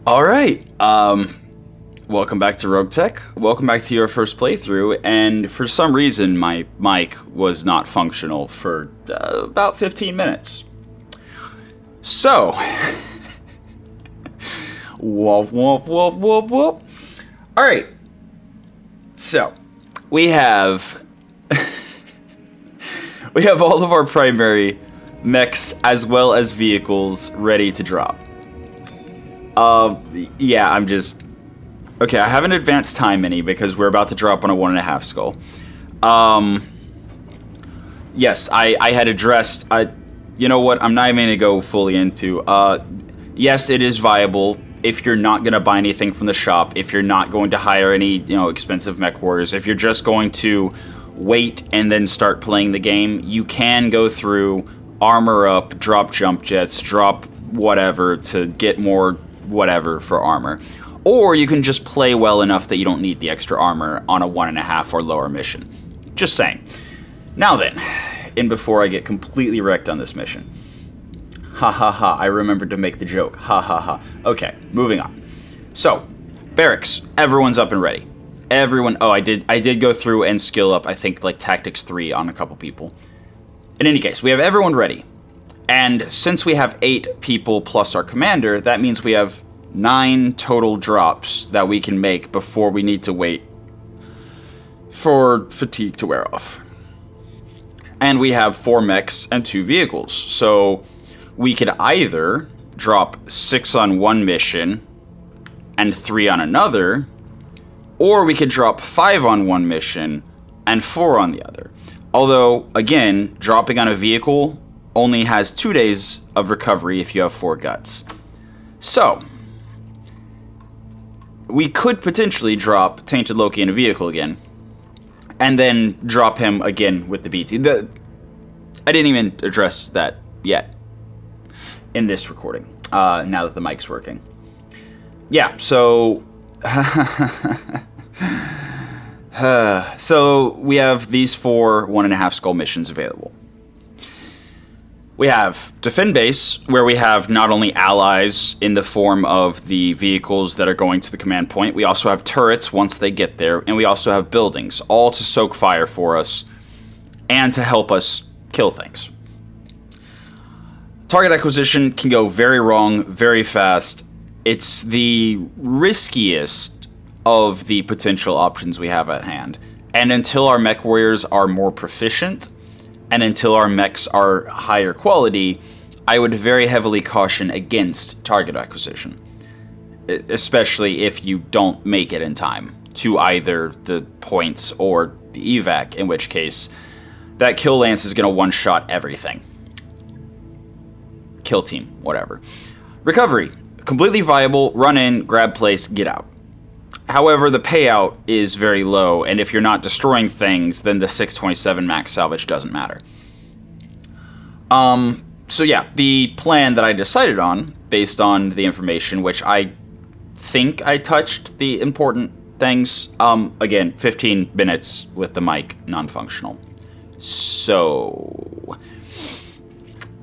All right. Welcome back to Roguetech. Welcome back to your first playthrough. And for some reason, my mic was not functional for about 15 minutes. So, whoop, whoop, whoop, whoop, whoop. All right. So, we have all of our primary mechs as well as vehicles ready to drop. Yeah, I'm just... Okay, I haven't advanced time any because we're about to drop on a 1.5 skull. Yes, I had addressed... you know what, I'm not even going to go fully into... yes, it is viable if you're not going to buy anything from the shop, if you're not going to hire any, expensive Mechwarriors, if you're just going to wait and then start playing the game, you can go through, armor up, drop jump jets, drop whatever to get more whatever for armor. Or you can just play well enough that you don't need the extra armor on a 1.5 or lower mission. Just saying. Now then, and before I get completely wrecked on this mission. Ha ha ha, I remembered to make the joke. Ha ha ha. Okay, moving on. So, barracks, everyone's up and ready. Everyone, I did go through and skill up, I think, like Tactics 3 on a couple people. In any case, we have everyone ready. And since we have 8 people plus our commander, that means we have 9 total drops that we can make before we need to wait for fatigue to wear off. And we have 4 mechs and 2 vehicles. So we could either drop 6 on one mission and 3 on another, or we could drop 5 on one mission and 4 on the other. Although, again, dropping on a vehicle only has 2 days of recovery if you have 4 guts. So, we could potentially drop Tainted Loki in a vehicle again, and then drop him again with the BT. I didn't even address that yet in this recording, now that the mic's working. Yeah, so... so, we have these 4 1.5 skull missions available. We have Defend Base, where we have not only allies in the form of the vehicles that are going to the command point, we also have turrets once they get there, and we also have buildings, all to soak fire for us and to help us kill things. Target acquisition can go very wrong, very fast. It's the riskiest of the potential options we have at hand. And until our Mechwarriors are more proficient, and until our mechs are higher quality, I would very heavily caution against target acquisition. Especially if you don't make it in time to either the points or the evac, in which case that kill lance is going to one-shot everything. Kill team, whatever. Recovery, completely viable, run in, grab place, get out. However, the payout is very low, and if you're not destroying things, then the 627 max salvage doesn't matter. So yeah, the plan that I decided on, based on the information, which I think I touched the important things, again, 15 minutes with the mic, non-functional. So,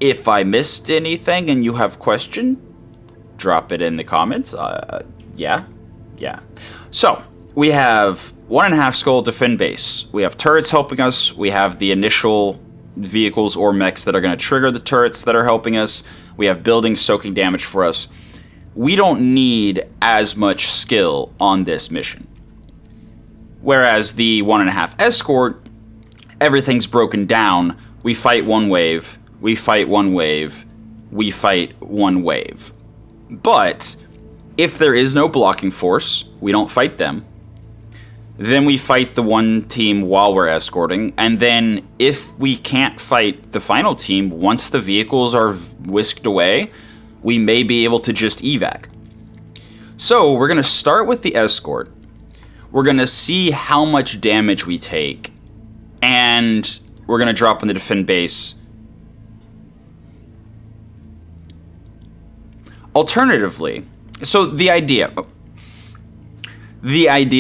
if I missed anything and you have question, drop it in the comments. Yeah. So, we have 1.5 skull Defend Base. We have turrets helping us. We have the initial vehicles or mechs that are going to trigger the turrets that are helping us. We have buildings soaking damage for us. We don't need as much skill on this mission. Whereas the 1.5 escort, everything's broken down. We fight one wave. We fight one wave. We fight one wave. But if there is no blocking force, we don't fight them. Then we fight the one team while we're escorting, and then if we can't fight the final team, once the vehicles are whisked away, we may be able to just evac. So we're going to start with the escort. We're going to see how much damage we take, and we're going to drop in the Defend Base. Alternatively, so the idea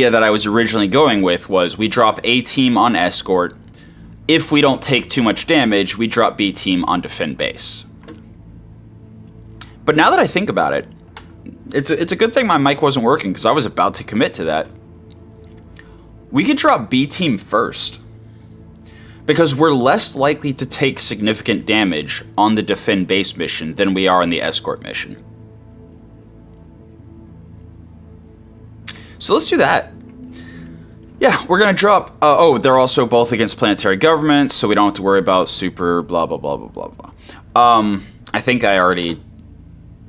that I was originally going with was we drop A team on escort. If we don't take too much damage, we drop B team on Defend Base. But now that I think about it, It's a good thing my mic wasn't working, because I was about to commit to that. We could drop B team first, because we're less likely to take significant damage on the defend base mission than we are on the escort mission. So let's do that. Yeah, we're going to drop... oh, they're also both against planetary governments, so we don't have to worry about super blah, blah, blah, blah, blah, blah. I think I already...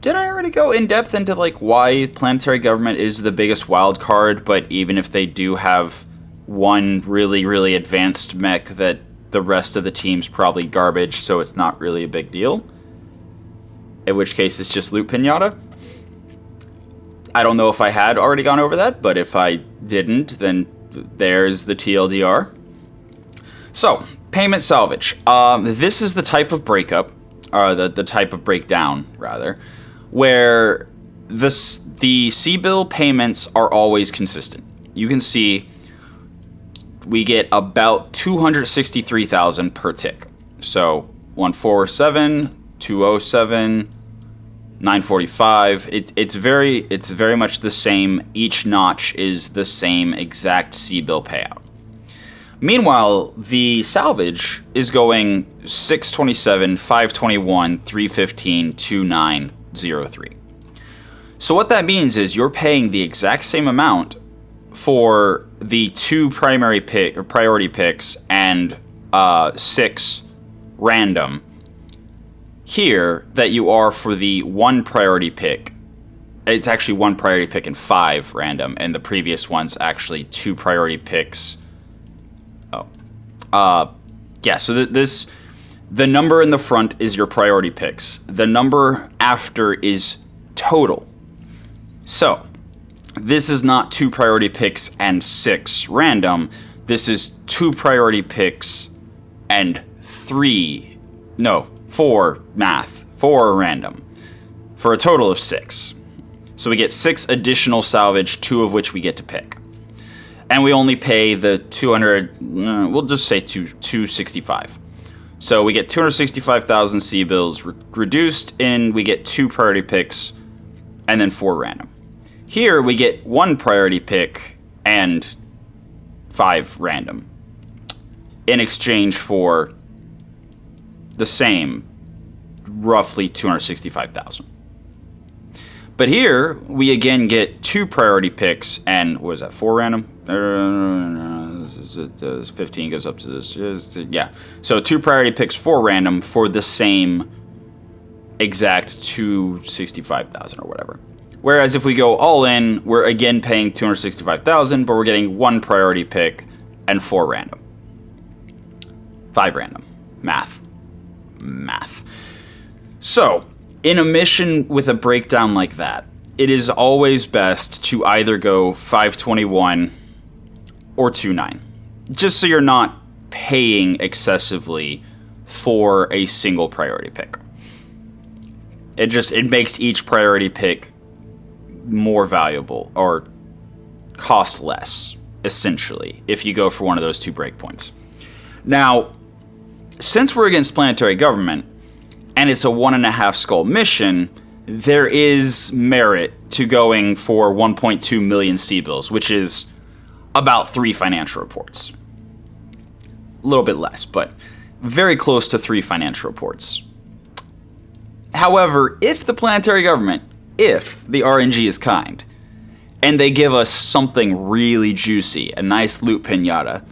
Did I already go in depth into, like, why planetary government is the biggest wild card, but even if they do have one really, really advanced mech, that the rest of the team's probably garbage, so it's not really a big deal? In which case, it's just loot pinata? I don't know if I had already gone over that, but if I didn't, then there's the TLDR. So, payment salvage. This is the type of breakup, or the type of breakdown, rather, where the C-bill payments are always consistent. You can see we get about 263,000 per tick. So, 147, 207... 945. It's very much the same. Each notch is the same exact C-bill payout. Meanwhile, the salvage is going 627, 521, 315, 2903. So what that means is you're paying the exact same amount for the 2 priority picks and 6 random here that you are for the 1 priority pick. It's actually 1 priority pick and 5 random, and the previous one's actually 2 priority picks. Yeah, so the number in the front is your priority picks. The number after is total. So, this is not 2 priority picks and 6 random. This is 2 priority picks and 4 random, for a total of 6. So we get 6 additional salvage, 2 of which we get to pick. And we only pay the 200, we'll just say 265. So we get 265,000 C-bills reduced, and we get 2 priority picks, and then 4 random. Here we get 1 priority pick and 5 random, in exchange for the same, roughly 265,000. But here, we again get 2 priority picks, and what is that, 4 random? 15 goes up to this, yeah. So 2 priority picks, 4 random, for the same exact 265,000 or whatever. Whereas if we go all in, we're again paying 265,000, but we're getting 1 priority pick and 4 random. 5 random. Math. So, in a mission with a breakdown like that, it is always best to either go 521 or 29. Just so you're not paying excessively for a single priority pick. It makes each priority pick more valuable, or cost less, essentially, if you go for one of those 2 breakpoints. Now, since we're against planetary government, and it's a 1.5 skull mission, there is merit to going for 1.2 million C-bills, which is about 3 financial reports. A little bit less, but very close to 3 financial reports. However, if the planetary government, if the RNG is kind, and they give us something really juicy, a nice loot pinata,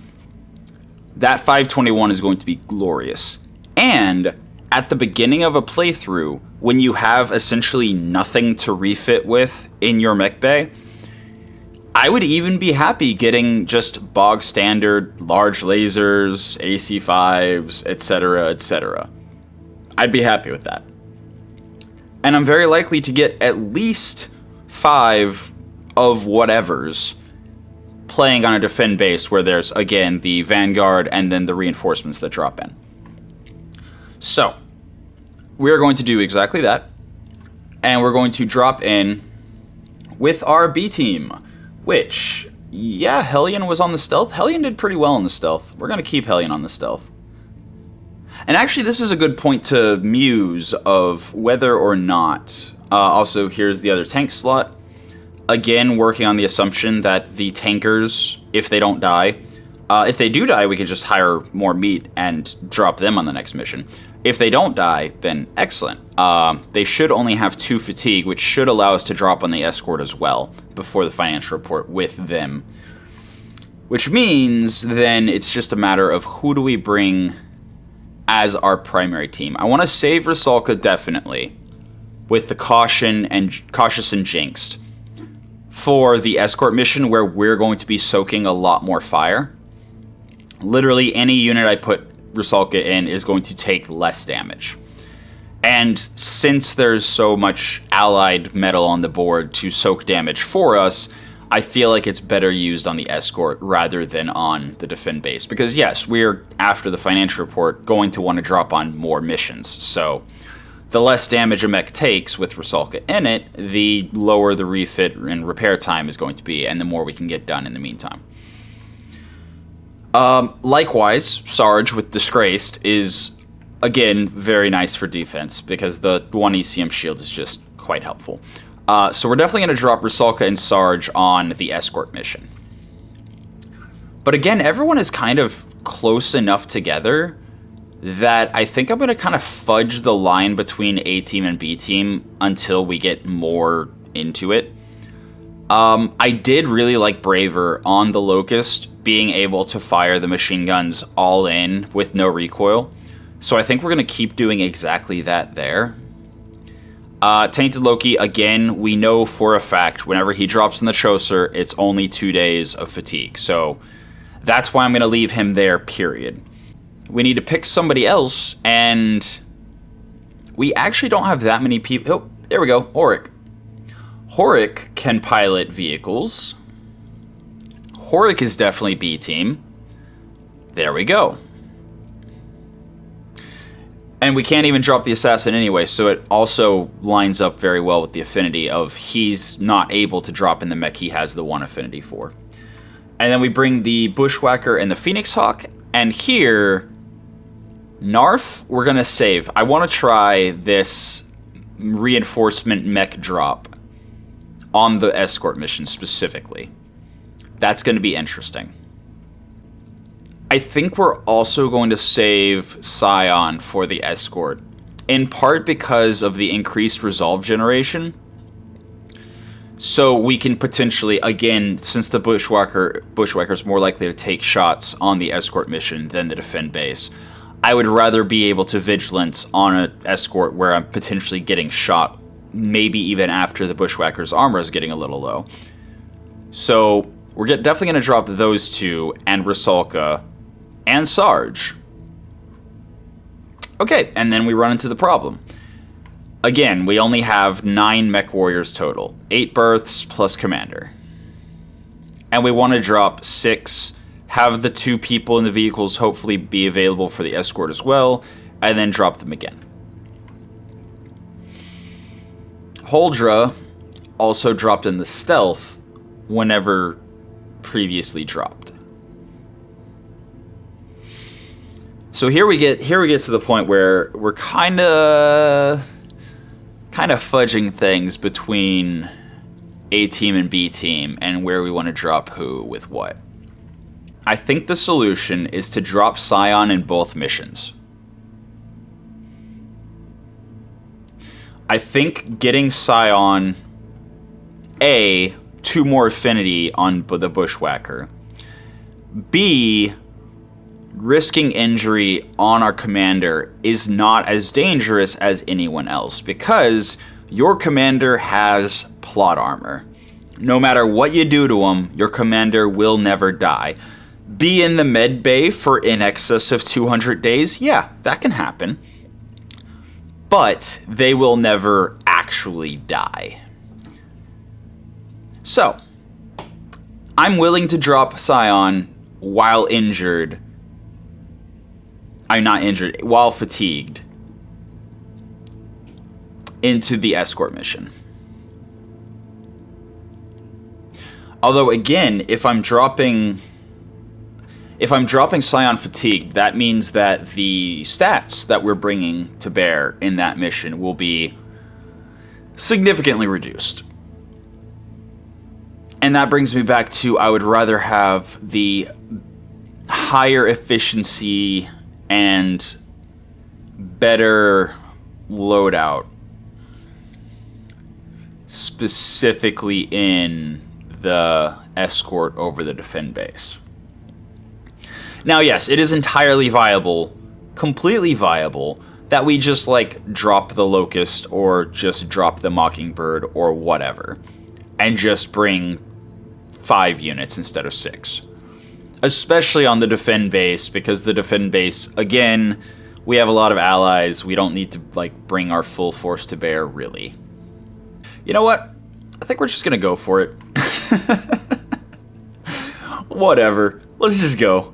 that 521 is going to be glorious. And at the beginning of a playthrough, when you have essentially nothing to refit with in your mech bay, I would even be happy getting just bog standard large lasers, AC5s, etc., etc. I'd be happy with that. And I'm very likely to get at least 5 of whatevers playing on a defend base where there's, again, the vanguard and then the reinforcements that drop in. So, we're going to do exactly that. And we're going to drop in with our B team, which, yeah, Hellion was on the stealth. Hellion did pretty well on the stealth. We're going to keep Hellion on the stealth. And actually, this is a good point to muse of whether or not Also, here's the other tank slot. Again, working on the assumption that the tankers, if they don't die, if they do die, we can just hire more meat and drop them on the next mission. If they don't die, then excellent. They should only have 2 fatigue, which should allow us to drop on the escort as well before the financial report with them. Which means then it's just a matter of who do we bring as our primary team. I want to save Rusalka definitely with the cautious and jinxed for the escort mission where we're going to be soaking a lot more fire. Literally any unit I put Rusalka in is going to take less damage. And since there's so much allied metal on the board to soak damage for us, I feel like it's better used on the escort rather than on the defend base. Because yes, we're, after the financial report, going to want to drop on more missions. So the less damage a mech takes with Rusalka in it, the lower the refit and repair time is going to be, and the more we can get done in the meantime. Likewise, Sarge with Disgraced is, again, very nice for defense, because the 1 ECM shield is just quite helpful. So we're definitely going to drop Rusalka and Sarge on the escort mission. But again, everyone is kind of close enough together that I think I'm going to kind of fudge the line between A team and B team until we get more into it. I did really like Braver on the Locust being able to fire the machine guns all in with no recoil. So I think we're going to keep doing exactly that there. Tainted Loki, again, we know for a fact whenever he drops in the Chaucer, it's only 2 days of fatigue. So that's why I'm going to leave him there, period. We need to pick somebody else, and we actually don't have that many people. Oh, there we go, Horik. Horik can pilot vehicles. Horik is definitely B team. There we go. And we can't even drop the assassin anyway, so it also lines up very well with the affinity of he's not able to drop in the mech he has the 1 affinity for. And then we bring the Bushwhacker and the Phoenix Hawk, and here, Narf, we're going to save. I want to try this reinforcement mech drop on the escort mission specifically. That's going to be interesting. I think we're also going to save Scion for the escort, in part because of the increased resolve generation. So we can potentially, again, since the Bushwhacker's more likely to take shots on the escort mission than the defend base, I would rather be able to vigilance on an escort where I'm potentially getting shot, maybe even after the Bushwhacker's armor is getting a little low. So we're definitely going to drop those 2 and Rusalka and Sarge. Okay, and then we run into the problem. Again, we only have 9 Mechwarriors total. 8 berths plus commander. And we want to drop 6, have the 2 people in the vehicles hopefully be available for the escort as well, and then drop them again. Huldra also dropped in the stealth whenever previously dropped. So here we get to the point where we're kind of fudging things between A team and B team and where we want to drop who with what. I think the solution is to drop Scion in both missions. I think getting Scion, A, 2 more affinity on the Bushwhacker. B, risking injury on our commander is not as dangerous as anyone else because your commander has plot armor. No matter what you do to him, your commander will never die. Be in the med bay for in excess of 200 days? Yeah, that can happen. But they will never actually die. So, I'm willing to drop Scion while injured. I'm not injured, while fatigued into the escort mission. Although again, if I'm dropping Scion fatigued, that means that the stats that we're bringing to bear in that mission will be significantly reduced. And that brings me back to I would rather have the higher efficiency and better loadout specifically in the escort over the defend base. Now, yes, it is entirely viable, completely viable, that we just, like, drop the Locust or just drop the Mockingbird or whatever, and just bring 5 units instead of 6. Especially on the defend base, because the defend base, again, we have a lot of allies. We don't need to, like, bring our full force to bear, really. You know what? I think we're just gonna go for it. Whatever. Let's just go.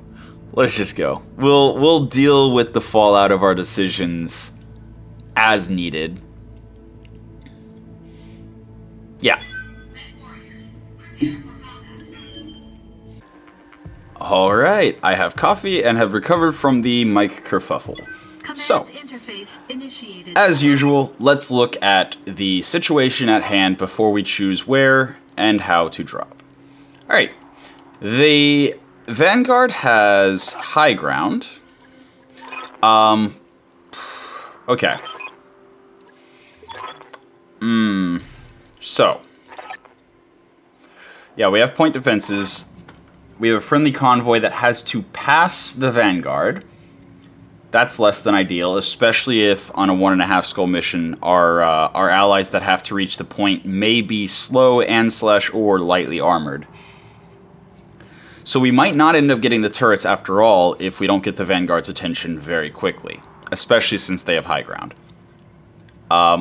Let's just go. We'll deal with the fallout of our decisions as needed. Yeah. Alright, I have coffee and have recovered from the mic kerfuffle. So, as usual, let's look at the situation at hand before we choose where and how to drop. Alright, the Vanguard has high ground. Okay. So. Yeah, we have point defenses. We have a friendly convoy that has to pass the Vanguard. That's less than ideal, especially if on a 1.5 skull mission, our allies that have to reach the point may be slow and / or lightly armored. So we might not end up getting the turrets after all if we don't get the Vanguard's attention very quickly, especially since they have high ground.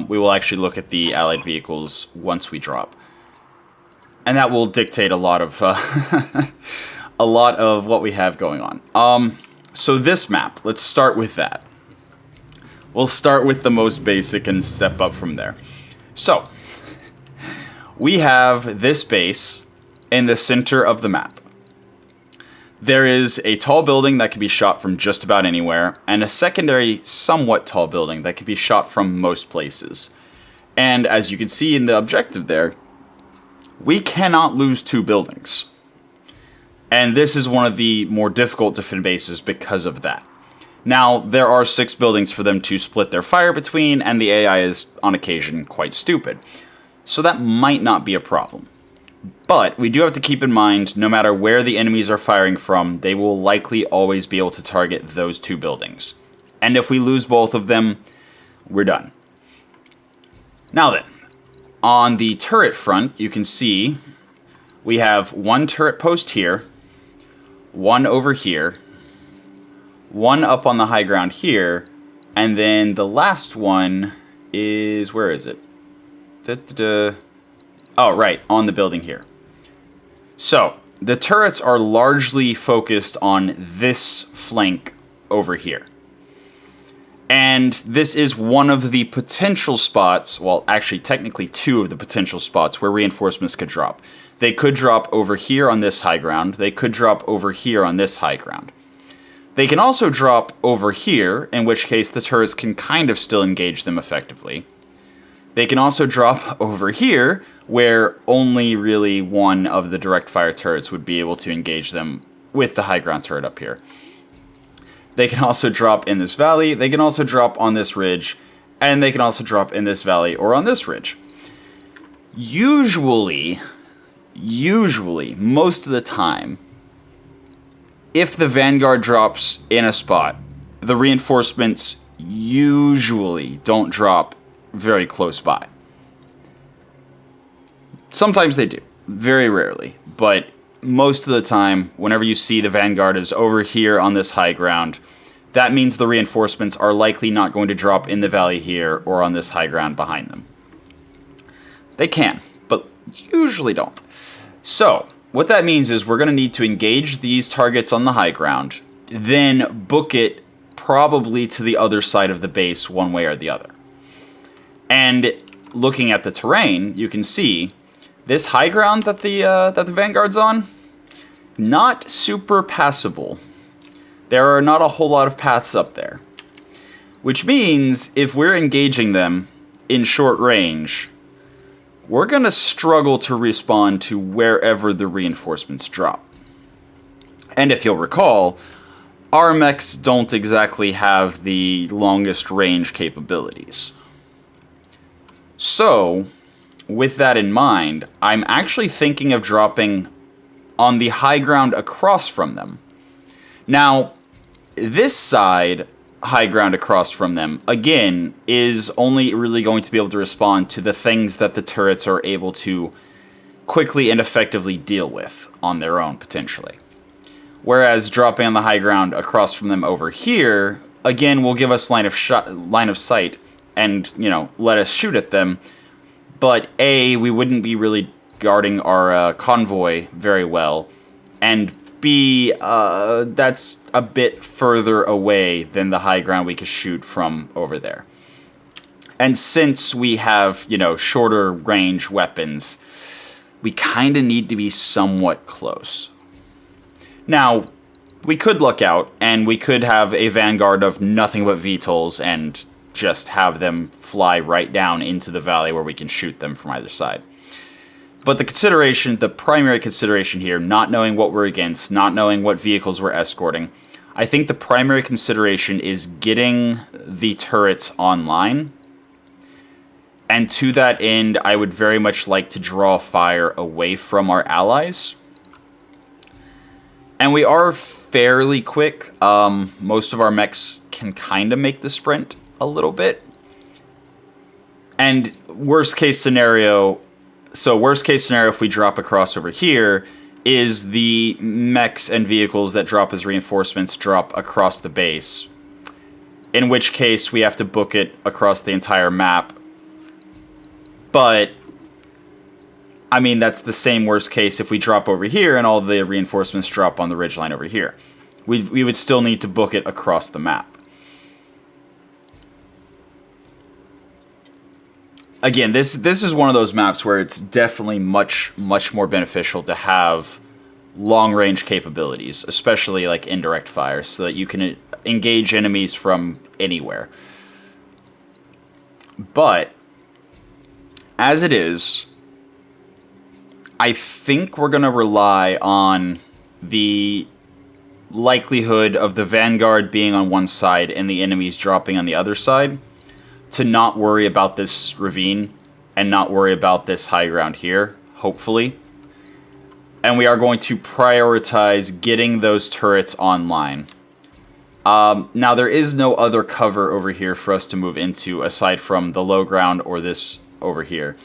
We will actually look at the allied vehicles once we drop. And that will dictate a lot of what we have going on. So this map, let's start with that. We'll start with the most basic and step up from there. So, we have this base in the center of the map. There is a tall building that can be shot from just about anywhere, and a secondary, somewhat tall building that can be shot from most places. And as you can see in the objective there, we cannot lose 2 buildings. And this is one of the more difficult defend bases because of that. Now, there are 6 buildings for them to split their fire between, and the AI is, on occasion, quite stupid. So that might not be a problem. But we do have to keep in mind, no matter where the enemies are firing from, they will likely always be able to target those 2 buildings. And if we lose both of them, we're done. Now then, on the turret front, you can see we have 1 turret post here, 1 over here, 1 up on the high ground here, and then the last one is, where is it? Oh, right, on the building here. So, the turrets are largely focused on this flank over here. And this is one of the potential spots, well, actually, technically 2 of the potential spots where reinforcements could drop. They could drop over here on this high ground. They could drop over here on this high ground. They can also drop over here, in which case the turrets can kind of still engage them effectively. They can also drop over here, where only really one of the direct fire turrets would be able to engage them with the high ground turret up here. They can also drop in this valley, they can also drop on this ridge, and they can also drop in this valley or on this ridge. Usually, most of the time, if the Vanguard drops in a spot, the reinforcements usually don't drop very close by. Sometimes they do, very rarely, but most of the time, whenever you see the Vanguard is over here on this high ground, that means the reinforcements are likely not going to drop in the valley here or on this high ground behind them. They can, but usually don't. So, what that means is we're going to need to engage these targets on the high ground, then book it probably to the other side of the base one way or the other. And looking at the terrain, you can see this high ground that the Vanguard's on, not super passable. There are not a whole lot of paths up there. Which means if we're engaging them in short range, we're going to struggle to respawn to wherever the reinforcements drop. And if you'll recall, our mechs don't exactly have the longest range capabilities. So, with that in mind, I'm actually thinking of dropping on the high ground across from them. Now, this side, high ground across from them, again, is only really going to be able to respond to the things that the turrets are able to quickly and effectively deal with on their own, potentially. Whereas dropping on the high ground across from them over here, again, will give us line of sight and, you know, let us shoot at them. But A, we wouldn't be really guarding our convoy very well, and B, that's a bit further away than the high ground we could shoot from over there. And since we have, you know, shorter range weapons, we kind of need to be somewhat close. Now, we could look out, and we could have a vanguard of nothing but VTOLs and just have them fly right down into the valley where we can shoot them from either side. But the primary consideration here, not knowing what we're against, not knowing what vehicles we're escorting, I think the primary consideration is getting the turrets online. And to that end, I would very much like to draw fire away from our allies. And we are fairly quick. Most of our mechs can kind of make the sprint a little bit. And worst case scenario if we drop across over here, is the mechs and vehicles that drop as reinforcements drop across the base. In which case, we have to book it across the entire map. But, I mean, that's the same worst case if we drop over here and all the reinforcements drop on the ridgeline over here. We would still need to book it across the map. Again, this is one of those maps where it's definitely much more beneficial to have long-range capabilities, especially like indirect fire, so that you can engage enemies from anywhere. But, as it is, I think we're going to rely on the likelihood of the vanguard being on one side and the enemies dropping on the other side to not worry about this ravine and not worry about this high ground here, hopefully. And we are going to prioritize getting those turrets online. Now, there is no other cover over here for us to move into aside from the low ground or this over here.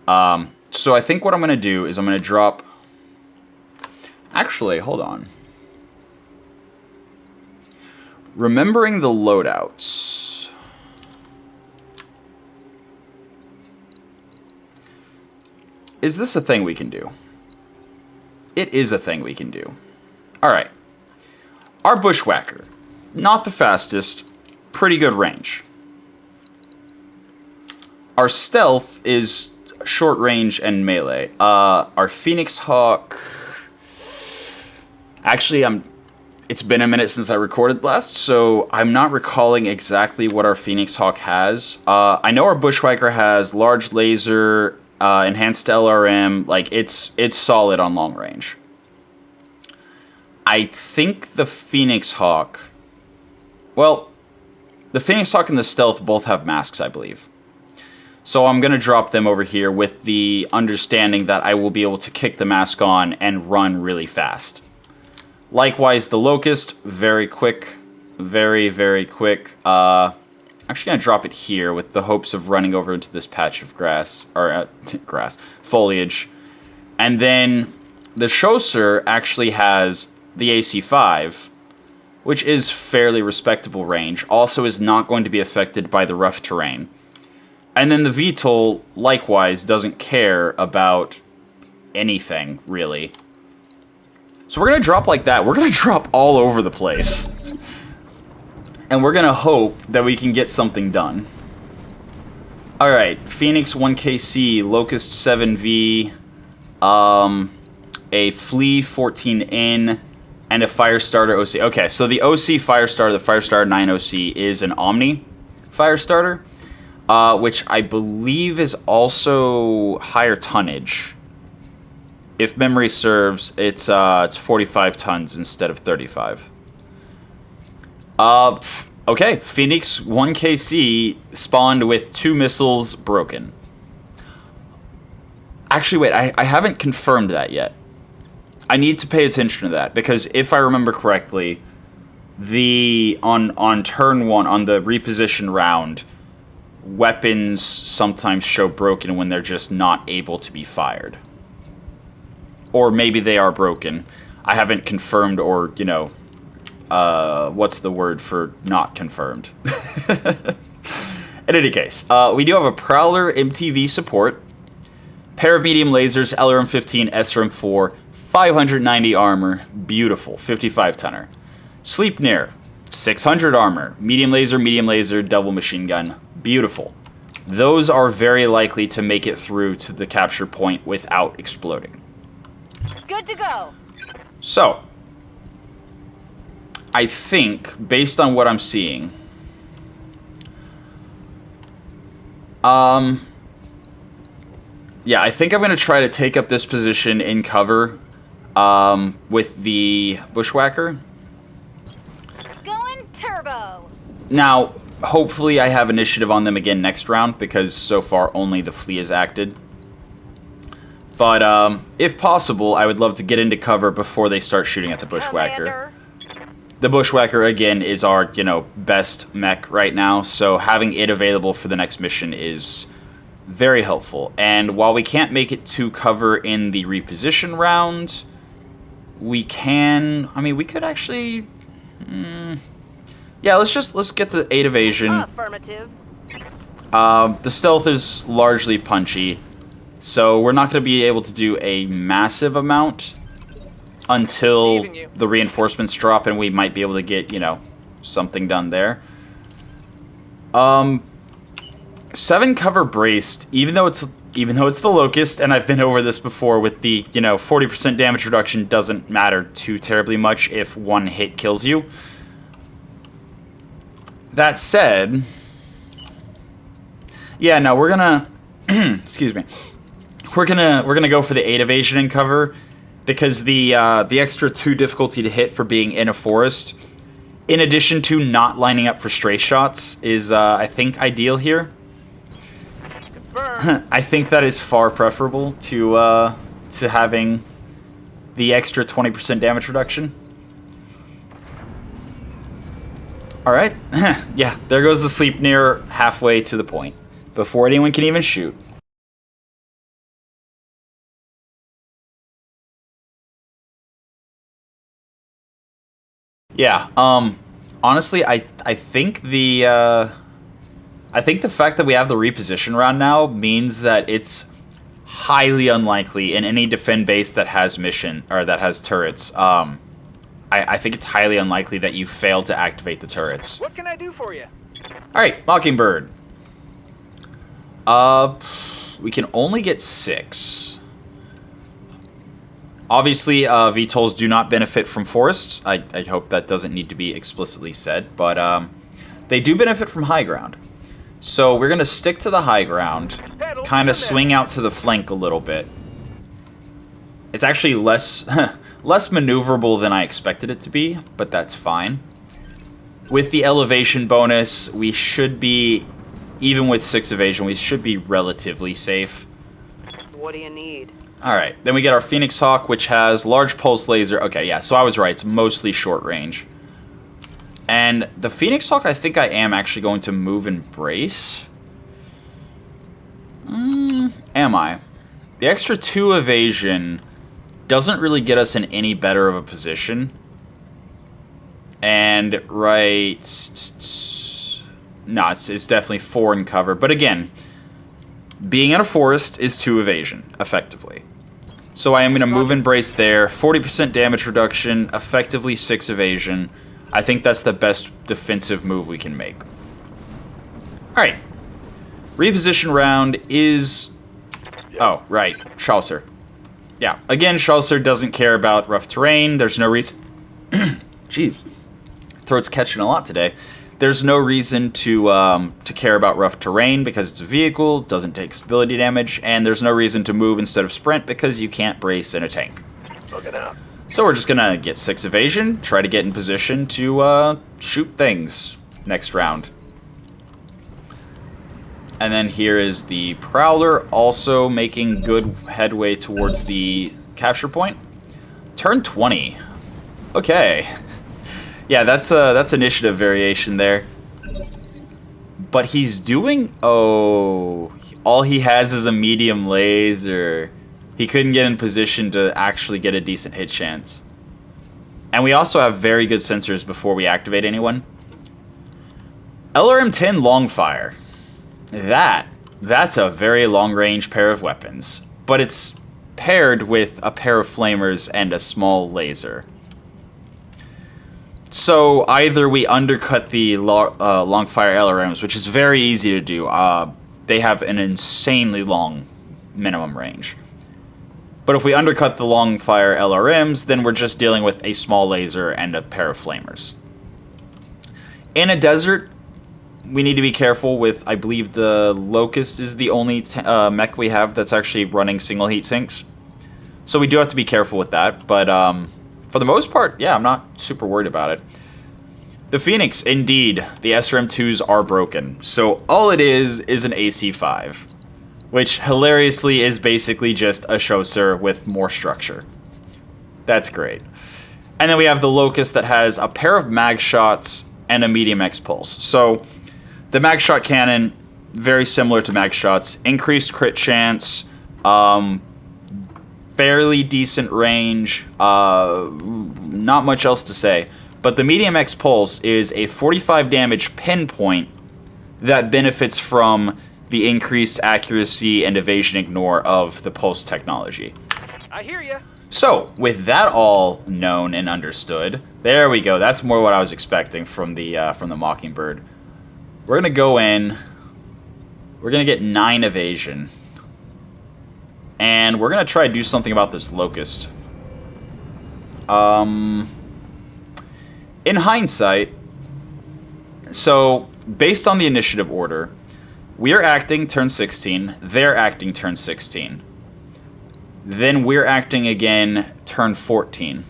So I think what I'm going to do is I'm going to drop... Actually, hold on. Remembering the loadouts... Is this a thing we can do? It is a thing we can do. Alright. Our Bushwhacker. Not the fastest. Pretty good range. Our Stealth is short range and melee. Our Phoenix Hawk... Actually, it's been a minute since I recorded last, so I'm not recalling exactly what our Phoenix Hawk has. I know our Bushwhacker has large laser... enhanced LRM, like it's solid on long range. I think the Phoenix Hawk... Well, the Phoenix Hawk and the Stealth both have masks, I believe. So I'm going to drop them over here with the understanding that I will be able to kick the mask on and run really fast. Likewise, the Locust, very quick. Very, very quick. Actually going to drop it here with the hopes of running over into this patch of grass, or foliage. And then the Chasseur actually has the AC-5, which is fairly respectable range, also is not going to be affected by the rough terrain. And then the VTOL, likewise, doesn't care about anything, really. So we're going to drop like that. We're going to drop all over the place. And we're going to hope that we can get something done. Alright, Phoenix 1KC, Locust 7V, a Flea 14N, and a Firestarter OC. Okay, so the OC Firestarter, the Firestarter 9 OC, is an Omni Firestarter. which I believe is also higher tonnage. If memory serves, it's 45 tons instead of 35. Okay, Phoenix 1KC spawned with 2 missiles broken. Actually, wait, I haven't confirmed that yet. I need to pay attention to that, because if I remember correctly, on turn 1, on the reposition round, weapons sometimes show broken when they're just not able to be fired. Or maybe they are broken. I haven't confirmed or, you know, what's the word for not confirmed? In any case, we do have a Prowler MTV support, pair of medium lasers, LRM-15, SRM-4, 590 armor, beautiful, 55 tonner. Sleipnir, 600 armor, medium laser, double machine gun, beautiful. Those are very likely to make it through to the capture point without exploding. Good to go. So, I think, based on what I'm seeing, yeah, I think I'm going to try to take up this position in cover with the Bushwhacker. Going turbo. Now, hopefully I have initiative on them again next round, because so far only the Flea has acted. But, if possible, I would love to get into cover before they start shooting at the Bushwhacker. Commander. The Bushwhacker, again, is our, you know, best mech right now, so having it available for the next mission is very helpful. And while we can't make it to cover in the reposition round, we can... I mean, we could actually... yeah, let's get the 8 evasion. Affirmative. The stealth is largely punchy, so we're not going to be able to do a massive amount until the reinforcements drop, and we might be able to get, you know, something done there. 7 cover braced, even though it's the Locust, and I've been over this before with the, you know, 40% damage reduction doesn't matter too terribly much if one hit kills you. That said, yeah, no, we're gonna excuse me. We're gonna go for the 8 evasion and cover, because the extra 2 difficulty to hit for being in a forest, in addition to not lining up for stray shots, is I think ideal here. I think that is far preferable to having the extra 20% damage reduction. All right, yeah, there goes the Sleipnir halfway to the point before anyone can even shoot. Yeah, honestly, I think the fact that we have the reposition round now means that it's highly unlikely in any defend base that has mission or that has turrets. I think it's highly unlikely that you fail to activate the turrets. What can I do for you? All right, Mockingbird. We can only get 6. Obviously, VTOLs do not benefit from forests. I hope that doesn't need to be explicitly said, but they do benefit from high ground. So we're going to stick to the high ground, kind of swing out to the flank a little bit. It's actually less maneuverable than I expected it to be, but that's fine. With the elevation bonus, we should be, even with 6 evasion, we should be relatively safe. What do you need? Alright, then we get our Phoenix Hawk, which has large pulse laser. Okay, yeah, so I was right. It's mostly short range. And the Phoenix Hawk, I think I am actually going to move and brace. Am I? The extra 2 evasion doesn't really get us in any better of a position. And, right... No, it's definitely 4 in cover. But again, being in a forest is 2 evasion, effectively. So I am going to move and brace there. 40% damage reduction, effectively 6 evasion. I think that's the best defensive move we can make. Alright. Reposition round is... Oh, right. Chaucer. Yeah. Again, Chaucer doesn't care about rough terrain. There's no reason... Jeez. Throat's catching a lot today. There's no reason to care about rough terrain because it's a vehicle, doesn't take stability damage, and there's no reason to move instead of sprint because you can't brace in a tank. Looking out. So we're just gonna get 6 evasion, try to get in position to shoot things next round. And then here is the Prowler, also making good headway towards the capture point. Turn 20. Okay. Yeah, that's initiative variation there. But he's doing... Oh, all he has is a medium laser. He couldn't get in position to actually get a decent hit chance. And we also have very good sensors before we activate anyone. LRM-10 Longfire. That's a very long-range pair of weapons. But it's paired with a pair of flamers and a small laser. So either we undercut the Longfire LRMs, which is very easy to do. They have an insanely long minimum range. But if we undercut the Longfire LRMs, then we're just dealing with a small laser and a pair of flamers. In a desert, we need to be careful with, I believe the Locust is the only mech we have that's actually running single heat sinks. So we do have to be careful with that, but for the most part, yeah, I'm not super worried about it. The Phoenix, indeed, the SRM-2s are broken. So all it is an AC-5, which hilariously is basically just a Chasseur with more structure. That's great. And then we have the Locust that has a pair of mag shots and a medium X pulse. So the mag shot cannon, very similar to mag shots, increased crit chance, fairly decent range, not much else to say. But the medium X pulse is a 45 damage pinpoint that benefits from the increased accuracy and evasion ignore of the pulse technology. I hear ya. So, with that all known and understood, there we go. That's more what I was expecting from the Mockingbird. We're gonna go in. We're gonna get 9 evasion, and we're gonna try to do something about this Locust. In hindsight, so based on the initiative order, we are acting turn 16, they're acting turn 16. Then we're acting again turn 14.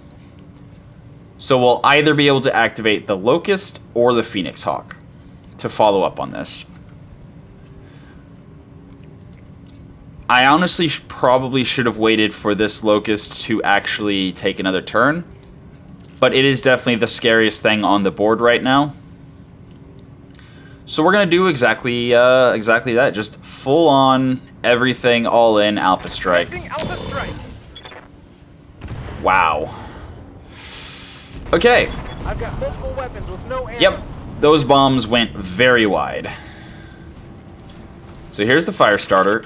So we'll either be able to activate the Locust or the Phoenix Hawk to follow up on this. I honestly probably should have waited for this Locust to actually take another turn, but it is definitely the scariest thing on the board right now. So we're gonna do exactly that, just full on everything, all in Alpha Strike. Alpha Strike. Wow. Okay. I've got multiple weapons with no ammo. Yep, those bombs went very wide. So here's the fire starter.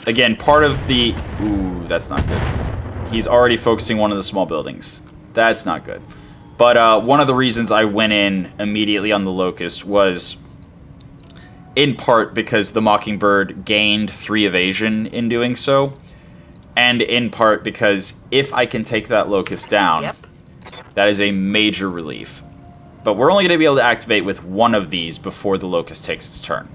Again, part of the... Ooh, that's not good. He's already focusing one of the small buildings. That's not good. But one of the reasons I went in immediately on the Locust was in part because the Mockingbird gained 3 evasion in doing so, and in part because if I can take that Locust down, that is a major relief. But we're only going to be able to activate with one of these before the Locust takes its turn.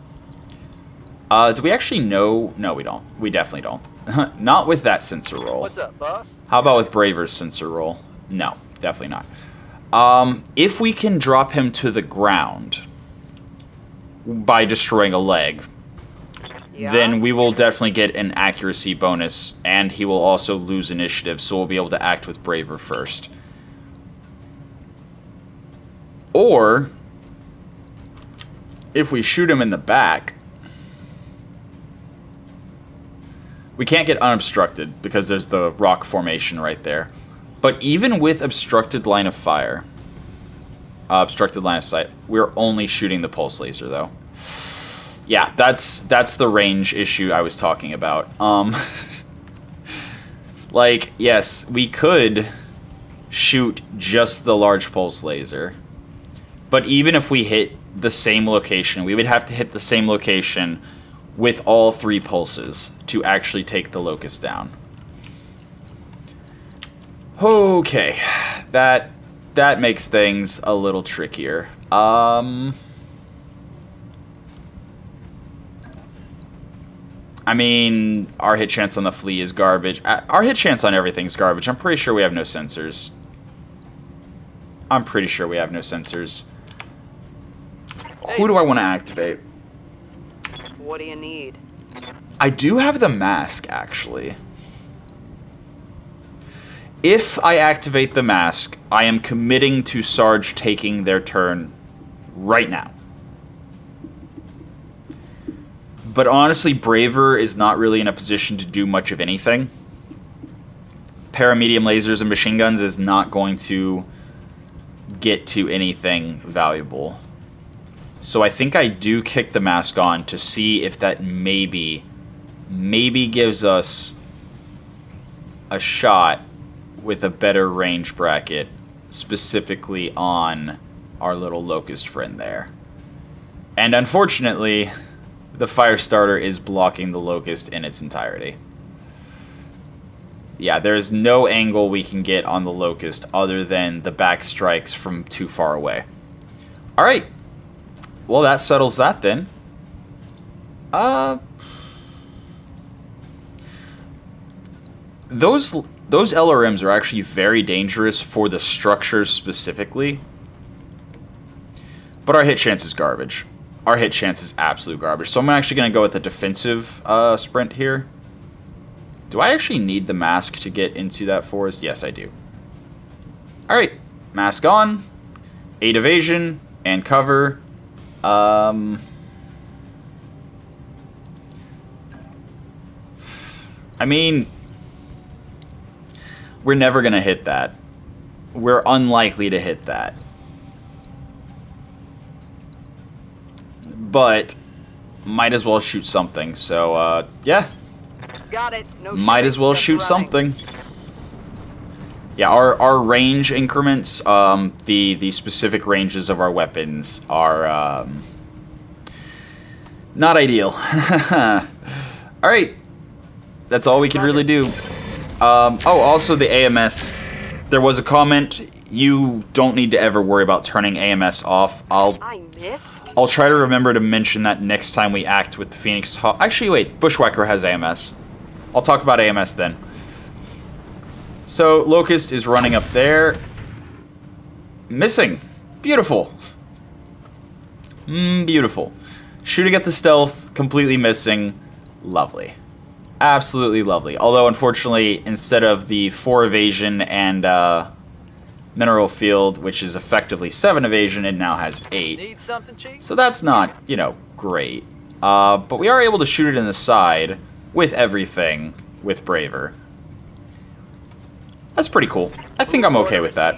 Do we actually know? No, we don't. We definitely don't. Not with that sensor roll. What's up, boss? How about with Braver's sensor roll? No, definitely not. If we can drop him to the ground by destroying a leg, then we will definitely get an accuracy bonus, and he will also lose initiative, so we'll be able to act with Braver first. Or, if we shoot him in the back, we can't get unobstructed because there's the rock formation right there. But even with obstructed line of fire, obstructed line of sight, we're only shooting the pulse laser though. Yeah, that's the range issue I was talking about. Like, yes, we could shoot just the large pulse laser, but even if we hit the same location, we would have to hit the same location with all 3 pulses to actually take the Locust down. Okay, that makes things a little trickier. I mean, our hit chance on the flea is garbage. Our hit chance on everything's garbage. I'm pretty sure we have no sensors. Who do I want to activate? What do you need? I do have the mask, actually. If I activate the mask, I am committing to Sarge taking their turn right now. But honestly, Braver is not really in a position to do much of anything. Paramedium lasers and machine guns is not going to get to anything valuable. So I think I do kick the mask on to see if that maybe gives us a shot with a better range bracket, specifically on our little Locust friend there. And unfortunately, the Firestarter is blocking the Locust in its entirety. Yeah, there's no angle we can get on the Locust other than the back strikes from too far away. Alright. Well, that settles that then. Those LRMs are actually very dangerous for the structures specifically. But our hit chance is garbage. Our hit chance is absolute garbage. So I'm actually going to go with the defensive sprint here. Do I actually need the mask to get into that forest? Yes, I do. Alright. Mask on. 8 evasion. And cover. I mean, we're never going to hit that. We're unlikely to hit that. But might as well shoot something. So, yeah. Got it. No Might as well shoot something. Yeah, our range increments, the specific ranges of our weapons are not ideal. Alright. That's all we can really do. Oh, also the AMS. There was a comment. You don't need to ever worry about turning AMS off. I missed? I'll try to remember to mention that next time we act with the Phoenix. Actually, wait. Bushwhacker has AMS. I'll talk about AMS then. So, Locust is running up there. Missing. Beautiful. Beautiful. Shooting at the stealth. Completely missing. Lovely. Absolutely lovely. Although, unfortunately, instead of the 4 evasion and mineral field, which is effectively 7 evasion, it now has 8. Need something, Chief? So that's not, you know, great. But we are able to shoot it in the side with everything with Braver. That's pretty cool. I think I'm okay with that.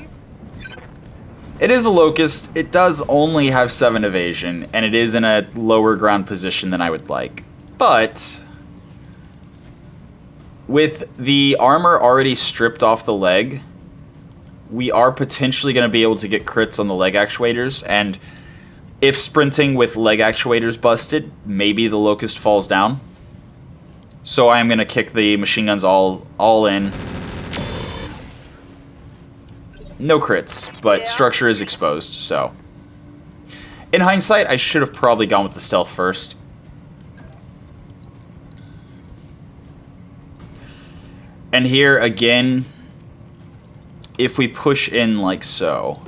It is a Locust. It does only have 7 evasion, and it is in a lower ground position than I would like. But with the armor already stripped off the leg, we are potentially going to be able to get crits on the leg actuators, and if sprinting with leg actuators busted, maybe the Locust falls down. So I am going to kick the machine guns all in. No crits, but structure is exposed, so. In hindsight, I should have probably gone with the stealth first. And here, again, if we push in like so,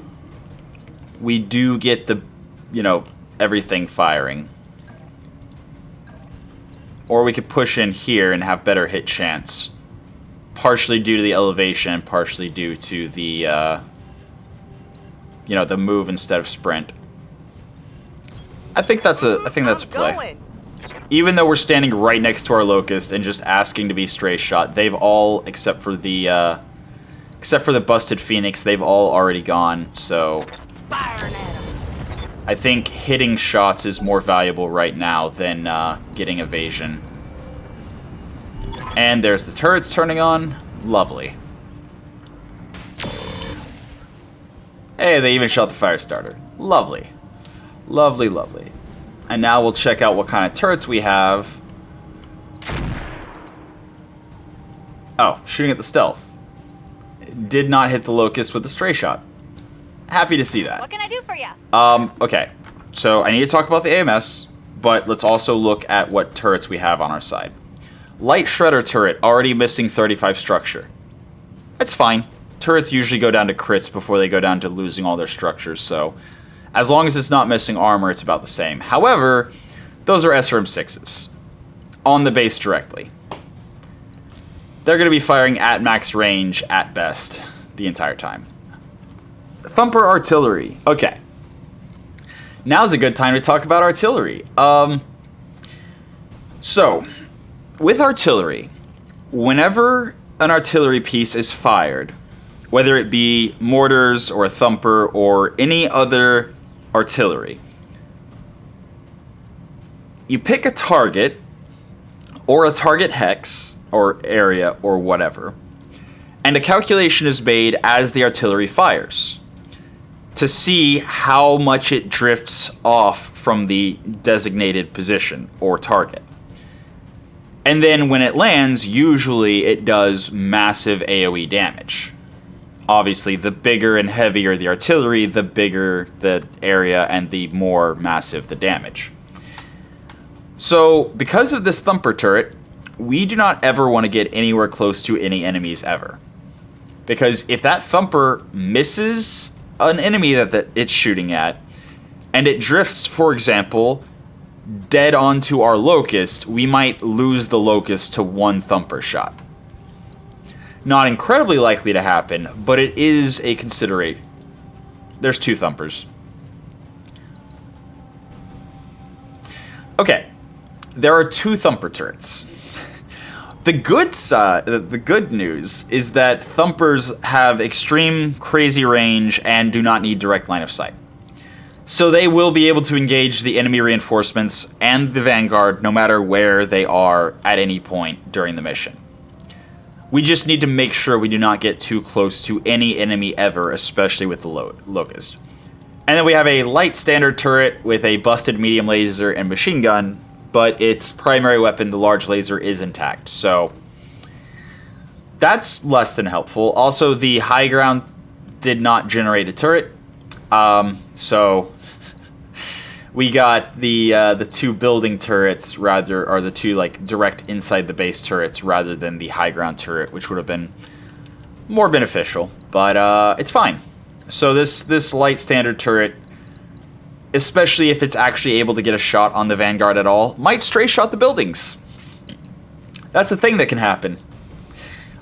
we do get the, you know, everything firing. Or we could push in here and have better hit chance. Partially due to the elevation, partially due to the, you know, the move instead of sprint. I think that's a play. Even though we're standing right next to our Locust and just asking to be stray shot, they've all, except for the busted Phoenix, they've all already gone. So I think hitting shots is more valuable right now than getting evasion. And there's the turrets turning on. Lovely. Hey, they even shot the Firestarter. Lovely. Lovely, lovely. And now we'll check out what kind of turrets we have. Oh, shooting at the stealth. Did not hit the Locust with a stray shot. Happy to see that. What can I do for you? Okay. So I need to talk about the AMS, but let's also look at what turrets we have on our side. Light Shredder turret, already missing 35 structure. That's fine. Turrets usually go down to crits before they go down to losing all their structures, so as long as it's not missing armor, it's about the same. However, those are SRM6s on the base directly. They're going to be firing at max range at best the entire time. Thumper artillery. Okay. Now's a good time to talk about artillery. So, with artillery, whenever an artillery piece is fired, whether it be mortars or a thumper or any other artillery, you pick a target or a target hex or area or whatever, and a calculation is made as the artillery fires to see how much it drifts off from the designated position or target. And then when it lands, usually it does massive AoE damage. Obviously, the bigger and heavier the artillery, the bigger the area and the more massive the damage. So, because of this thumper turret, we do not ever want to get anywhere close to any enemies ever. Because if that thumper misses an enemy that it's shooting at, and it drifts, for example, dead onto our locust, we might lose the locust to one thumper shot. Not incredibly likely to happen, but it is a consideration. There's two thumpers. Okay, there are two thumper turrets. The good news is that thumpers have extreme crazy range and do not need direct line of sight. So they will be able to engage the enemy reinforcements and the vanguard no matter where they are at any point during the mission. We just need to make sure we do not get too close to any enemy ever, especially with the locust. And then we have a light standard turret with a busted medium laser and machine gun, but its primary weapon, the large laser, is intact. So that's less than helpful. Also, the high ground did not generate a turret. So we got the two building turrets rather, or the two like direct inside the base turrets rather than the high ground turret, which would have been more beneficial. But it's fine. So this light standard turret, especially if it's actually able to get a shot on the vanguard at all, might stray shot the buildings. That's a thing that can happen.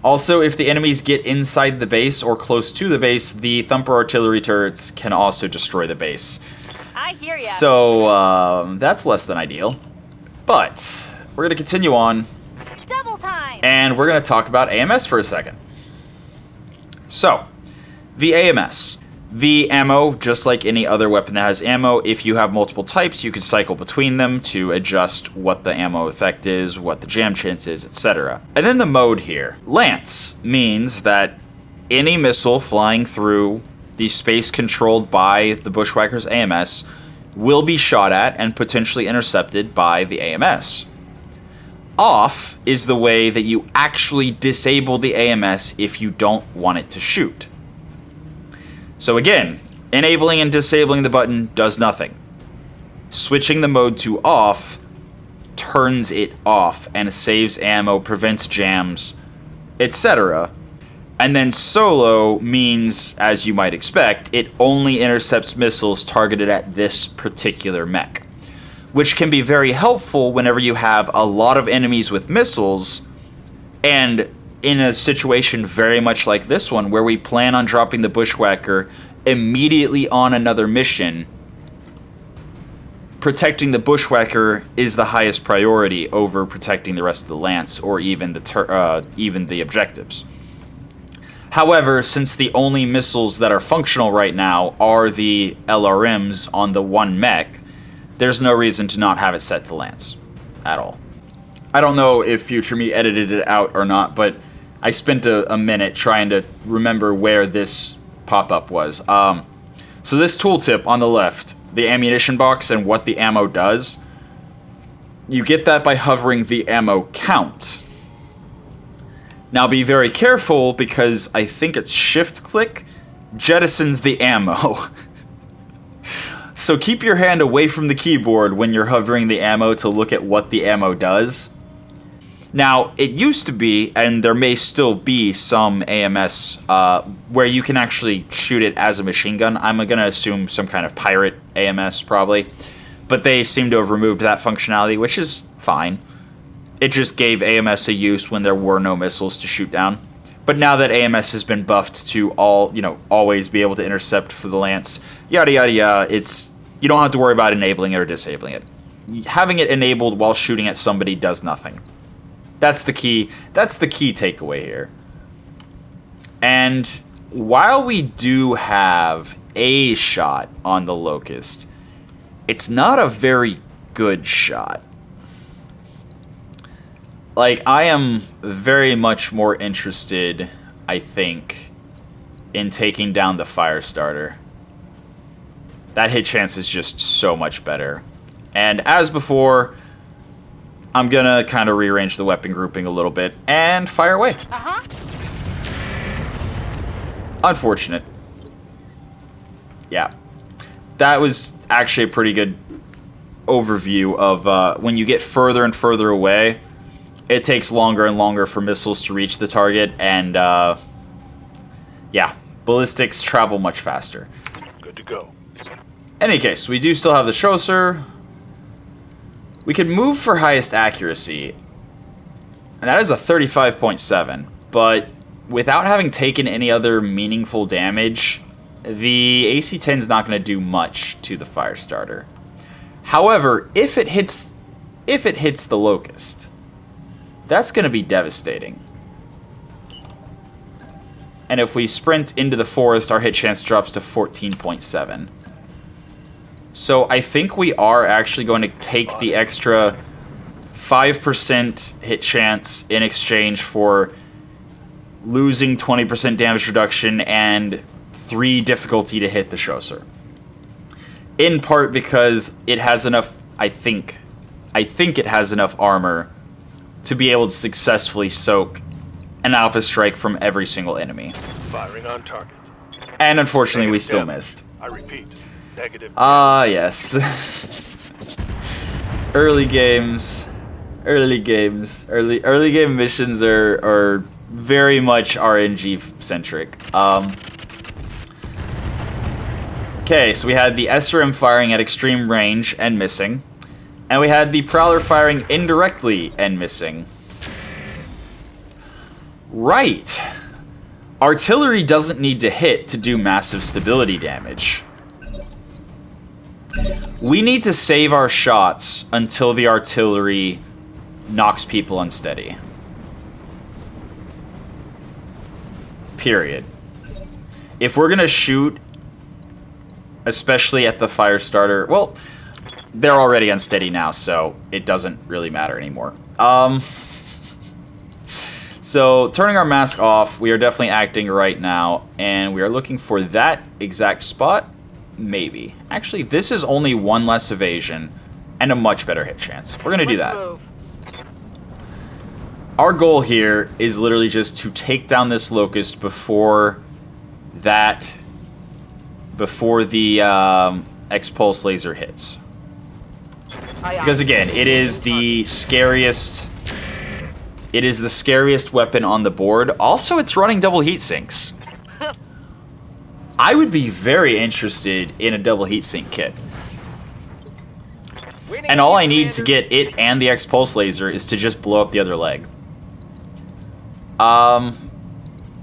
Also, if the enemies get inside the base or close to the base, the thumper artillery turrets can also destroy the base. I hear ya. So, that's less than ideal. But, we're going to continue on. Double time. And we're going to talk about AMS for a second. So, the AMS. The ammo, just like any other weapon that has ammo, if you have multiple types, you can cycle between them to adjust what the ammo effect is, what the jam chance is, etc. And then the mode here. Lance means that any missile flying through the space controlled by the Bushwhacker's AMS will be shot at and potentially intercepted by the AMS. Off is the way that you actually disable the AMS if you don't want it to shoot. So again, enabling and disabling the button does nothing. Switching the mode to off turns it off and saves ammo, prevents jams, etc. And then solo means, as you might expect, it only intercepts missiles targeted at this particular mech, which can be very helpful whenever you have a lot of enemies with missiles, and in a situation very much like this one, where we plan on dropping the Bushwhacker immediately on another mission, protecting the Bushwhacker is the highest priority over protecting the rest of the Lance or even the objectives. However, since the only missiles that are functional right now are the LRMs on the one mech, there's no reason to not have it set to Lance at all. I don't know if Future Me edited it out or not, but I spent a minute trying to remember where this pop-up was. So this tooltip on the left, the ammunition box and what the ammo does, you get that by hovering the ammo count. Now be very careful, because I think it's shift-click jettisons the ammo. So keep your hand away from the keyboard when you're hovering the ammo to look at what the ammo does. Now, it used to be, and there may still be some AMS where you can actually shoot it as a machine gun. I'm going to assume some kind of pirate AMS, probably. But they seem to have removed that functionality, which is fine. It just gave AMS a use when there were no missiles to shoot down. But now that AMS has been buffed to always be able to intercept for the lance, yada yada yada, you don't have to worry about enabling it or disabling it. Having it enabled while shooting at somebody does nothing. That's the key takeaway here. And while we do have a shot on the Locust, it's not a very good shot. Like, I am very much more interested, I think, in taking down the Firestarter. That hit chance is just so much better. And as before, I'm gonna kind of rearrange the weapon grouping a little bit and fire away. Unfortunate. Yeah. That was actually a pretty good overview of when you get further and further away, it takes longer and longer for missiles to reach the target, and yeah, ballistics travel much faster. Good to go. Any case, we do still have the Chasseur. We could move for highest accuracy, and that is a 35.7, but without having taken any other meaningful damage, the AC-10 is not going to do much to the Firestarter. However, if it hits the Locust, that's going to be devastating. And if we sprint into the forest, our hit chance drops to 14.7. So I think we are actually going to take the extra 5% hit chance in exchange for losing 20% damage reduction and 3 difficulty to hit the Chasseur. In part because it has enough, I think it has enough armor to be able to successfully soak an Alpha Strike from every single enemy. Firing on target. And unfortunately, we still missed. I repeat, negative. Ah, yes. Early game missions are very much RNG centric. Okay, so we had the SRM firing at extreme range and missing. And we had the Prowler firing indirectly and missing. Right. Artillery doesn't need to hit to do massive stability damage. We need to save our shots until the artillery knocks people unsteady. Period. If we're gonna shoot, especially at the Firestarter, well, they're already unsteady now, so it doesn't really matter anymore. So, turning our mask off, we are definitely acting right now, and we are looking for that exact spot. Maybe. Actually, this is only 1 less evasion and a much better hit chance. We're going to do that. Our goal here is literally just to take down this Locust before the X-Pulse laser hits. Because again, it is the scariest weapon on the board. Also, it's running double heat sinks. I would be very interested in a double heatsink kit. And all I need to get it and the X-Pulse laser is to just blow up the other leg.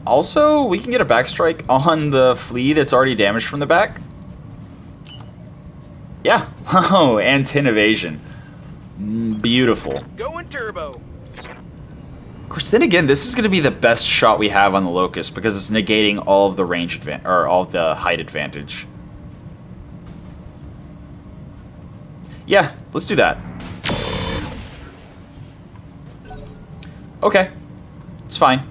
Also, we can get a backstrike on the flea that's already damaged from the back. Yeah. Oh, and 10 evasion. Beautiful. Going turbo. Of course, then again, this is going to be the best shot we have on the Locust because it's negating all of the range advantage, or all of the height advantage. Yeah, let's do that. Okay, it's fine.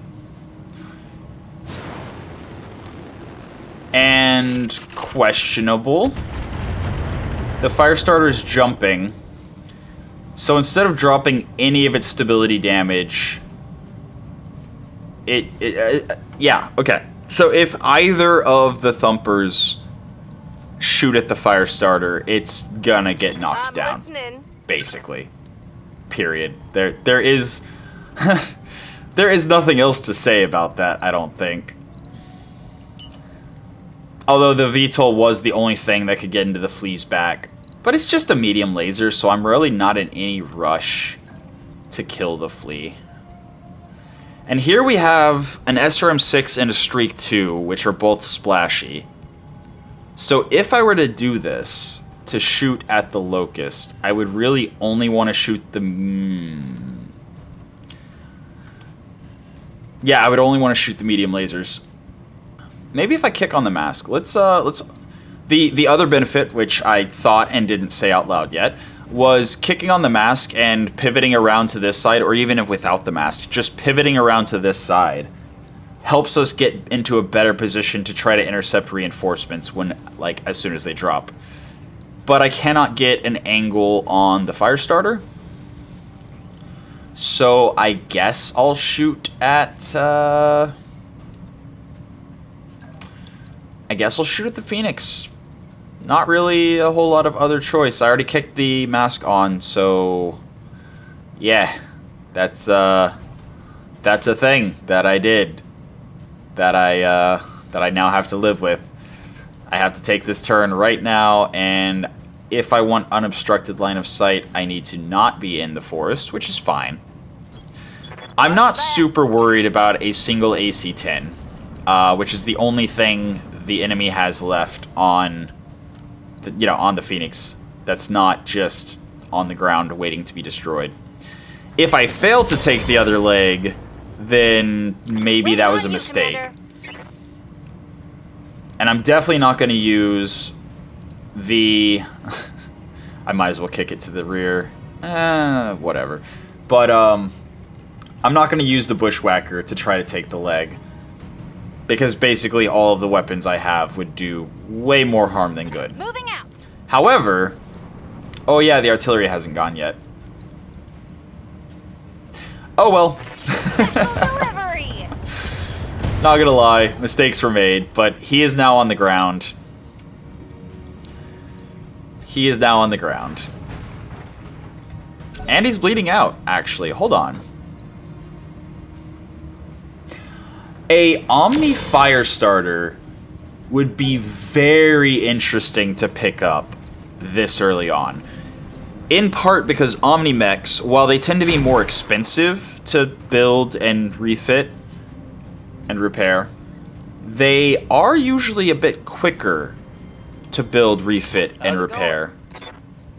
And questionable. The Firestarter is jumping, so instead of dropping any of its stability damage, yeah, okay. So if either of the thumpers shoot at the fire starter, it's gonna get knocked I'm down. listening. Basically. Period. There is there is nothing else to say about that, I don't think. Although the VTOL was the only thing that could get into the flea's back. But it's just a medium laser, so I'm really not in any rush to kill the flea. And here we have an SRM-6 and a Streak 2, which are both splashy. So if I were to do this, to shoot at the Locust, I would really only want to shoot the... Yeah, I would only want to shoot the medium lasers. Maybe if I kick on the mask. Let's the other benefit, which I thought and didn't say out loud yet, was kicking on the mask and pivoting around to this side, or even if without the mask, just pivoting around to this side helps us get into a better position to try to intercept reinforcements when, like, as soon as they drop. But I cannot get an angle on the fire starter, so I guess I'll shoot at I guess I'll shoot at the Phoenix. Not really a whole lot of other choice. I already kicked the mask on, so yeah, that's a thing that I did that I now have to live with. I have to take this turn right now, and if I want unobstructed line of sight, I need to not be in the forest, which is fine. I'm not super worried about a single AC-10, which is the only thing the enemy has left on on the Phoenix that's not just on the ground waiting to be destroyed. If I fail to take the other leg, then maybe that was a mistake. And I'm definitely not going to use the... I might as well kick it to the rear. Whatever. But I'm not going to use the Bushwhacker to try to take the leg, because basically all of the weapons I have would do way more harm than good. Moving out. However, oh yeah, the artillery hasn't gone yet. Oh well. Delivery. Not gonna lie, mistakes were made, but he is now on the ground. He is now on the ground. And he's bleeding out, actually. Hold on. A Omni Firestarter would be very interesting to pick up this early on. In part because Omni-Mechs, while they tend to be more expensive to build and refit and repair, they are usually a bit quicker to build, refit, and repair.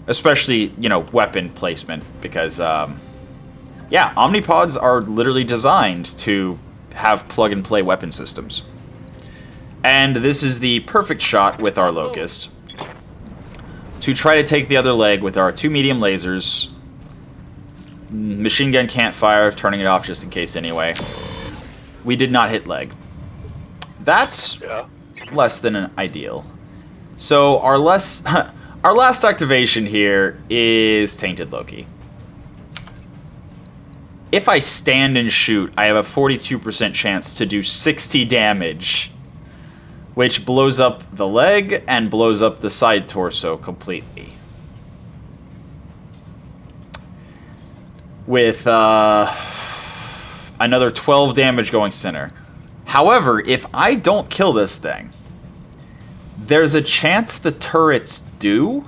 Especially, weapon placement, because, yeah, Omnipods are literally designed to have plug-and-play weapon systems. And this is the perfect shot with our Locust to try to take the other leg with our 2 medium lasers. Machine gun can't fire, turning it off just in case anyway. We did not hit leg. That's less than an ideal. So our last activation here is Tainted Loki. If I stand and shoot, I have a 42% chance to do 60 damage, which blows up the leg and blows up the side torso completely. With another 12 damage going center. However, if I don't kill this thing, there's a chance the turrets do.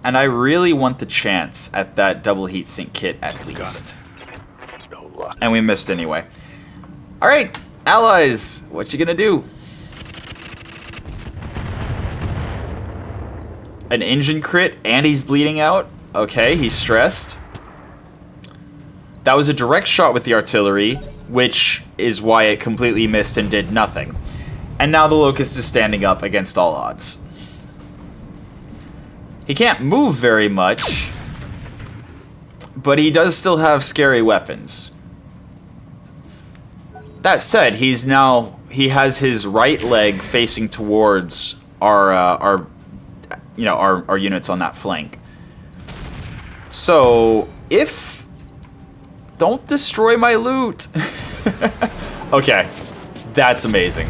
And I really want the chance at that double heatsink kit at least. No luck. And we missed anyway. Alright, allies, what you gonna do? An engine crit and he's bleeding out? Okay, he's stressed. That was a direct shot with the artillery, which is why it completely missed and did nothing. And now the Locust is standing up against all odds. He can't move very much, but he does still have scary weapons. That said, he has his right leg facing towards our units on that flank. So if Don't destroy my loot. Okay, that's amazing.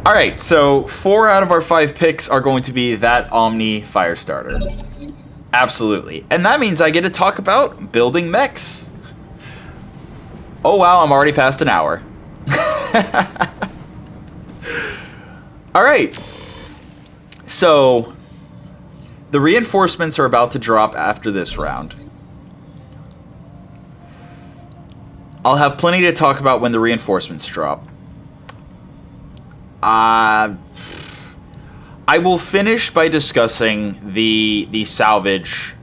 All right, so 4 out of our 5 picks are going to be that Omni Firestarter. Absolutely. And that means I get to talk about building mechs. Oh wow, I'm already past an hour. All right. So the reinforcements are about to drop after this round. I'll have plenty to talk about when the reinforcements drop. I will finish by discussing the salvage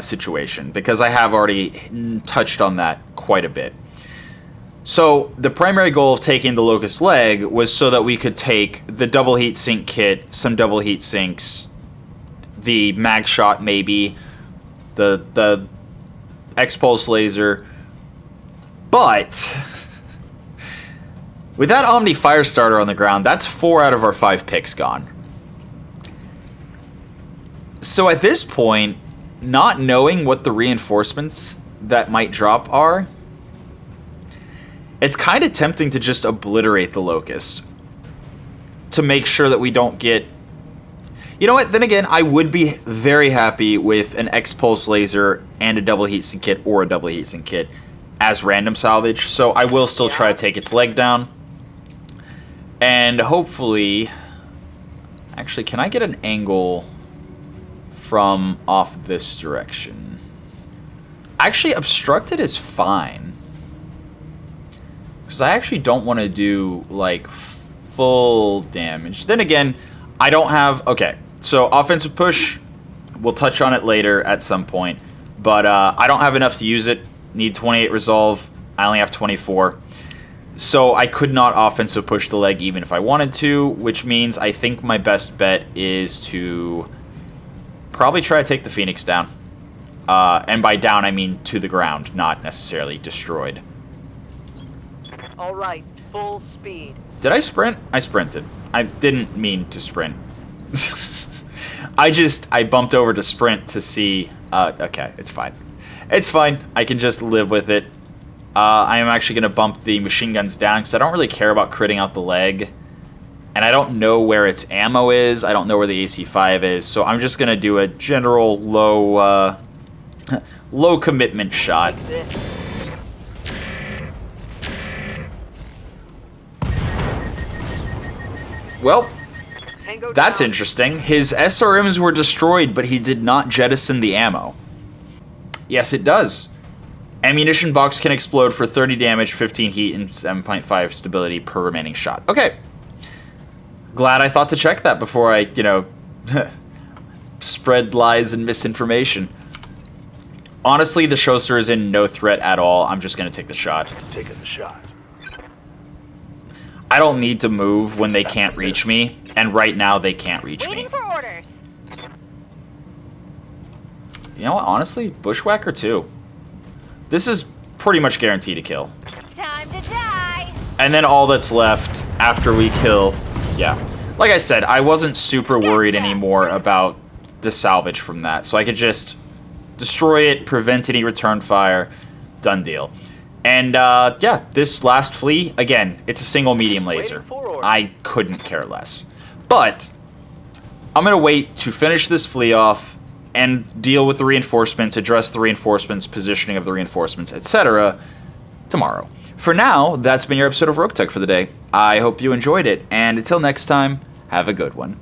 situation, because I have already touched on that quite a bit. So the primary goal of taking the Locust Leg was so that we could take the double heat sink kit, some double heat sinks, the mag shot maybe, the X-Pulse laser, but with that Omni Firestarter on the ground, that's 4 out of our 5 picks gone. So at this point, not knowing what the reinforcements that might drop are, it's kind of tempting to just obliterate the Locust to make sure that we don't get... You know what? Then again, I would be very happy with an X-Pulse laser and a double heatsink kit or a double heatsink kit as random salvage, so I will still try to take its leg down. And hopefully... Actually, can I get an angle from off this direction? Actually, obstructed is fine. Because I actually don't want to do, like, full damage. Then again, I don't have... Okay, so offensive push, we'll touch on it later at some point. But I don't have enough to use it. Need 28 resolve. I only have 24. So I could not offensive push the leg even if I wanted to, which means I think my best bet is to probably try to take the Phoenix down. And by down, I mean to the ground, not necessarily destroyed. All right, full speed. Did I sprint? I sprinted. I didn't mean to sprint. I bumped over to sprint to see... okay, it's fine. It's fine. I can just live with it. I am actually going to bump the machine guns down because I don't really care about critting out the leg. And I don't know where its ammo is. I don't know where the AC5 is. So I'm just going to do a general low, low commitment shot. Well, that's interesting. His SRMs were destroyed, but he did not jettison the ammo. Yes, it does. Ammunition box can explode for 30 damage, 15 heat, and 7.5 stability per remaining shot. Okay. Glad I thought to check that before I, you know, spread lies and misinformation. Honestly, the Shoster is in no threat at all. I'm just going to take the shot. Taking the shot. I don't need to move when they can't reach me, and right now they can't reach me. Waiting for orders. You know what, honestly, Bushwhacker too. This is pretty much guaranteed to kill. Time to die. And then all that's left after we kill, yeah. Like I said, I wasn't super worried anymore about the salvage from that, so I could just destroy it, prevent any return fire, done deal. And yeah, this last flea, again, it's a single medium laser. I couldn't care less. But I'm going to wait to finish this flea off and deal with the reinforcements, address the reinforcements, positioning of the reinforcements, etc. tomorrow. For now, that's been your episode of Roguetech for the day. I hope you enjoyed it, and until next time, have a good one.